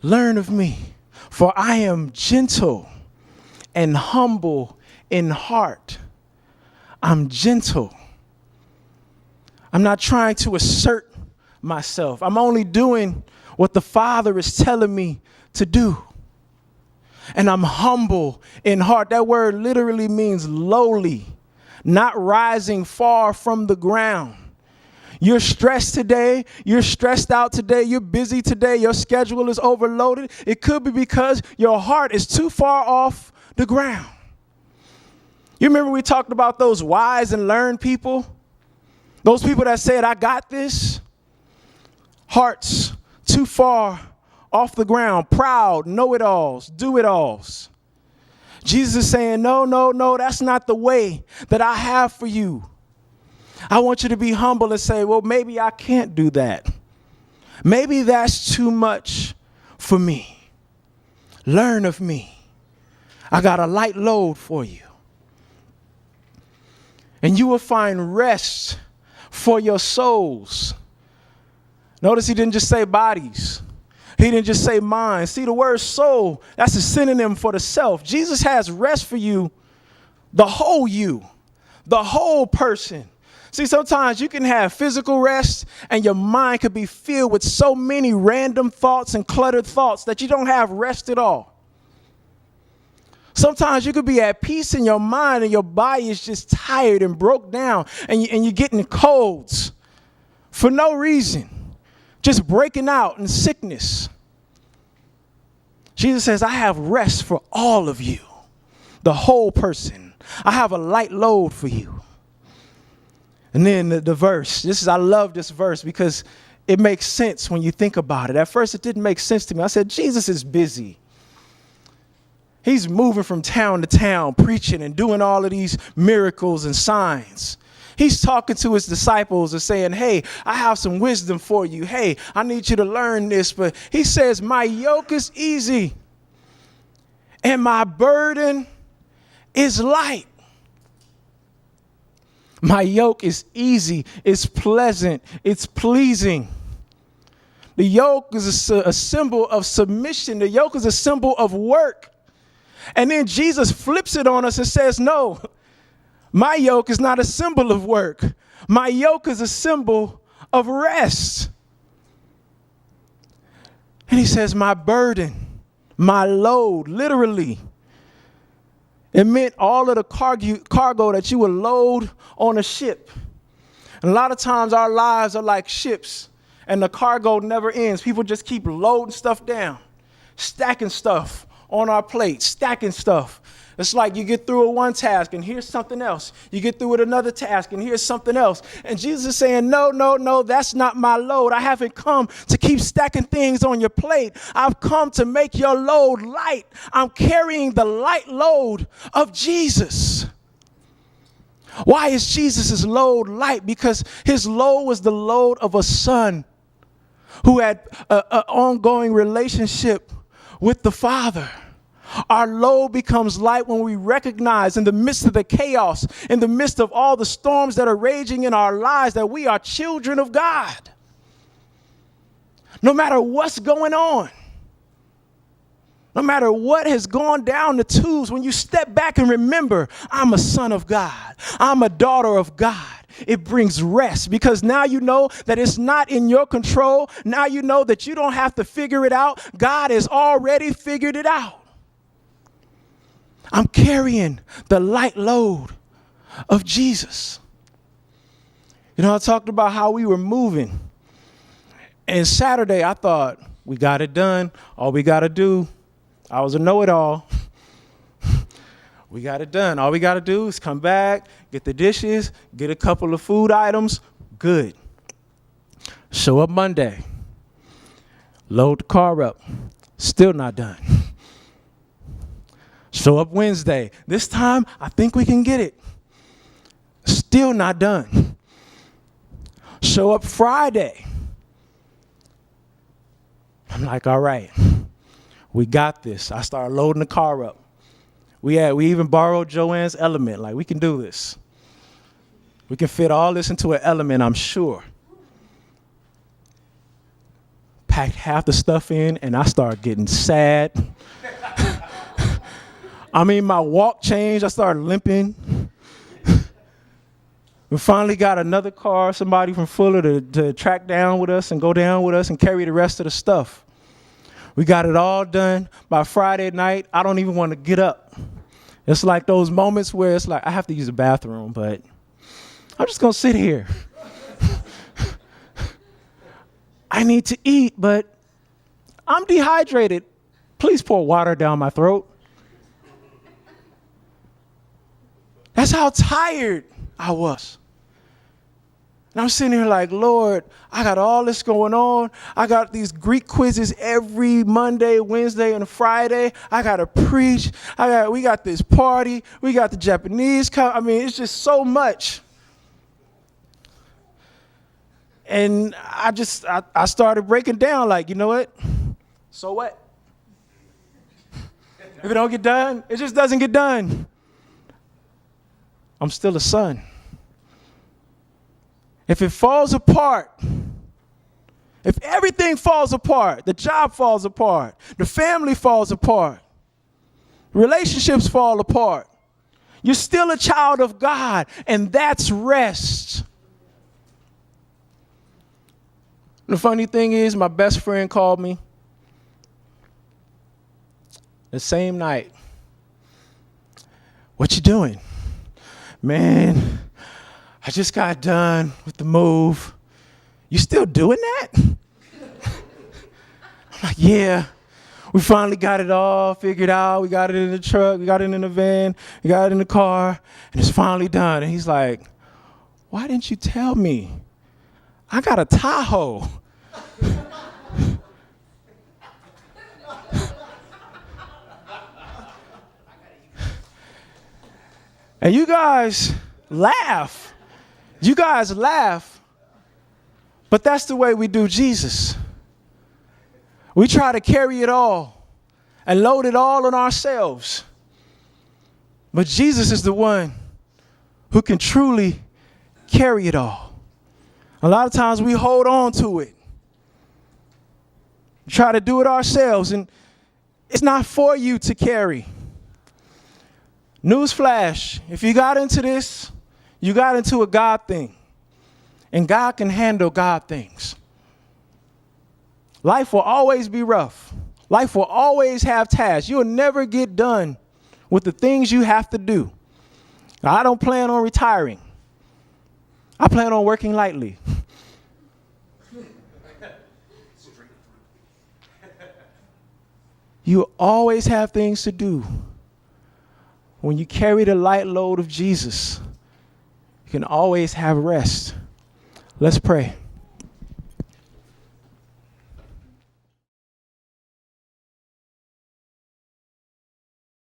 Learn of me, for I am gentle and humble in heart. I'm gentle. I'm not trying to assert myself. I'm only doing what the Father is telling me to do. And I'm humble in heart. That word literally means lowly, not rising far from the ground. You're stressed today. You're stressed out today. You're busy today. Your schedule is overloaded. It could be because your heart is too far off the ground. You remember we talked about those wise and learned people? Those people that said, I got this. Hearts too far off the ground, proud, know-it-alls, do-it-alls. Jesus is saying, no, that's not the way that I have for you. I want you to be humble and say, well, maybe I can't do that. Maybe that's too much for me. Learn of me. I got a light load for you. And you will find rest for your souls. Notice he didn't just say bodies. He didn't just say mind. See, the word soul, that's a synonym for the self. Jesus has rest for you, the whole person. See, sometimes you can have physical rest and your mind could be filled with so many random thoughts and cluttered thoughts that you don't have rest at all. Sometimes you could be at peace in your mind and your body is just tired and broke down and you're getting colds for no reason, just breaking out in sickness. Jesus says, I have rest for all of you, the whole person. I have a light load for you. And then the verse, I love this verse because it makes sense when you think about it. At first, it didn't make sense to me. I said, Jesus is busy. He's moving from town to town, preaching and doing all of these miracles and signs. He's talking to his disciples and saying, hey, I have some wisdom for you. Hey, I need you to learn this. But he says, my yoke is easy and my burden is light. My yoke is easy, it's pleasant, it's pleasing. The yoke is a symbol of submission. The yoke is a symbol of work. And then Jesus flips it on us and says, no, my yoke is not a symbol of work. My yoke is a symbol of rest. And he says, my burden, my load, literally. It meant all of the cargo that you would load on a ship. And a lot of times our lives are like ships and the cargo never ends. People just keep loading stuff down, stacking stuff on our plate, stacking stuff. It's like you get through with one task and here's something else. You get through with another task and here's something else. And Jesus is saying, no, that's not my load. I haven't come to keep stacking things on your plate. I've come to make your load light. I'm carrying the light load of Jesus. Why is Jesus' load light? Because his load was the load of a son who had an ongoing relationship with the Father. Our load becomes light when we recognize in the midst of the chaos, in the midst of all the storms that are raging in our lives, that we are children of God. No matter what's going on, no matter what has gone down the tubes, when you step back and remember, I'm a son of God, I'm a daughter of God, it brings rest because now you know that it's not in your control. Now you know that you don't have to figure it out. God has already figured it out. I'm carrying the light load of Jesus. You know, I talked about how we were moving. And Saturday, I thought, we got it done. All we got to do, I was a know-it-all. We got it done. All we got to do is come back, get the dishes, get a couple of food items. Good. Show up Monday. Load the car up. Still not done. Show up Wednesday. This time, I think we can get it. Still not done. Show up Friday. I'm like, all right, we got this. I started loading the car up. We even borrowed Joanne's Element. Like, we can do this. We can fit all this into an Element, I'm sure. packed half the stuff in, and I started getting sad. I mean, my walk changed. I started limping. We finally got another car, somebody from Fuller to track down with us and go down with us and carry the rest of the stuff. We got it all done. By Friday night, I don't even want to get up. It's like those moments where it's like, I have to use the bathroom, but I'm just going to sit here. I need to eat, but I'm dehydrated. Please pour water down my throat. That's how tired I was. And I'm sitting here like, Lord, I got all this going on. I got these Greek quizzes every Monday, Wednesday, and Friday. I got to preach. We got this party. We got the Japanese. I mean, it's just so much. And I started breaking down like, you know what? So what? If it don't get done, it just doesn't get done. I'm still a son. If it falls apart, if everything falls apart, the job falls apart, the family falls apart, relationships fall apart, you're still a child of God, and that's rest. The funny thing is, my best friend called me the same night. What you doing? Man, I just got done with the move. You still doing that? I'm like, yeah. We finally got it all figured out. We got it in the truck. We got it in the van. We got it in the car. And it's finally done. And he's like, why didn't you tell me? I got a Tahoe. And you guys laugh. You guys laugh, but that's the way we do Jesus. We try to carry it all and load it all on ourselves. But Jesus is the one who can truly carry it all. A lot of times we hold on to it. We try to do it ourselves, and it's not for you to carry. Newsflash, if you got into this, you got into a God thing. And God can handle God things. Life will always be rough. Life will always have tasks. You'll never get done with the things you have to do. Now, I don't plan on retiring. I plan on working lightly. You always have things to do. When you carry the light load of Jesus, you can always have rest. Let's pray.